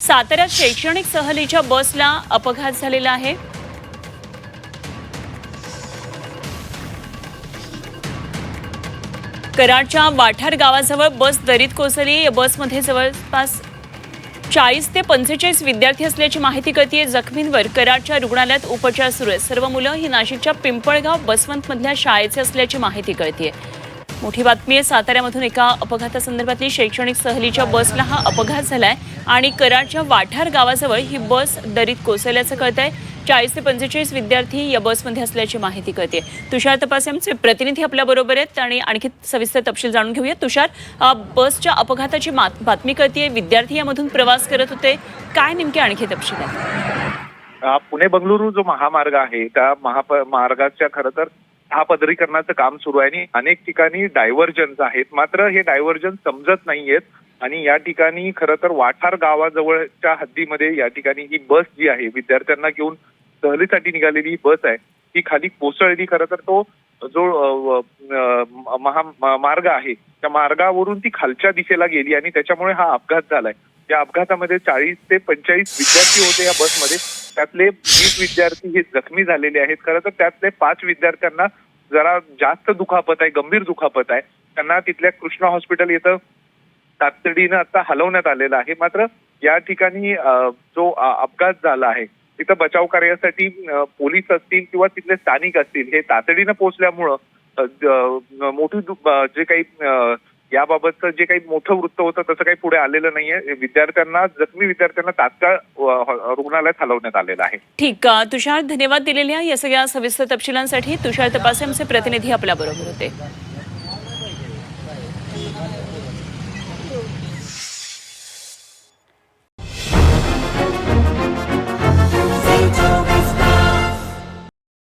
साताऱ्यात शैक्षणिक सहलीच्या बसला अपघात झालेला आहे। कराडच्या वाठार गावाजवळ बस दरीत कोसळली। या बसमध्ये जवळपास 40 ते 45 विद्यार्थी असल्याची माहिती कळतेय। जखमींवर कराडच्या रुग्णालयात उपचार सुरू आहेत। सर्व मुलं ही नाशिकच्या पिंपळगाव बसवंत मधल्या शाळेचे असल्याची माहिती कळतेय। मोठी बातमी आहे साताऱ्यामधून एका अपघातासंदर्भातली। शैक्षणिक सहलीच्या बसला हा अपघात झालाय आणि कराडच्या वाठार गावाजवळ ही बस दरीत कोसळल्याचं कळतंय। 40 ते 45 विद्यार्थी या बसमध्ये असल्याची माहिती कळते। तुषार तपासे आमचे प्रतिनिधी आपल्या बरोबर आहेत आणि आणखी सविस्तर तपशील जाणून घेऊया। तुषार, बसच्या अपघाताची बातमी कळतेय, विद्यार्थी यामधून प्रवास करत होते, काय नेमके आणखी तपशील आहेत? पुणे बंगळुरू जो महामार्ग आहे त्या महामार्गाच्या खरं तर महापदरीकरणाचं काम सुरू आहे आणि अनेक ठिकाणी डायव्हर्जन्स आहेत, मात्र हे डायव्हर्जन्स समजत नाहीयेत आणि या ठिकाणी खरं तर वाठार गावाजवळच्या हद्दीमध्ये या ठिकाणी ही बस जी आहे विद्यार्थ्यांना घेऊन सहलीसाठी निघालेली ही बस आहे ती खाली कोसळली। खरं तर तो जो मार्ग आहे त्या मार्गावरून ती खालच्या दिशेला गेली आणि त्याच्यामुळे हा अपघात झालाय। या अपघातामध्ये 40 ते 45 विद्यार्थी होते या बसमध्ये, त्यातले 20 विद्यार्थी हे जखमी झालेले आहेत। खरं तर त्यातले 5 विद्यार्थ्यांना जरा जास्त दुखापत आहे, गंभीर दुखापत आहे। त्यांना तिथल्या कृष्णा हॉस्पिटल इथं तातडीनं आता हलवण्यात आलेलं आहे। मात्र या ठिकाणी जो अपघात झाला आहे तिथं बचाव कार्यासाठी पोलीस असतील किंवा तिथले स्थानिक असतील हे तातडीनं पोहोचल्यामुळं मोठी जे काही याबाबतचं जे काही मोठं वृत्त होतं तसं काही पुढे आलेलं नाहीये। जखमी विद्यार्थ्यांना तात्काळ रुग्णालयात हलवण्यात आलेलं आहे। ठीक, तुषार, धन्यवाद दिलेल्या या सगळ्या सविस्तर तपशिलांसाठी। तुषार तपासे आमचे प्रतिनिधी आपल्या बरोबर होते।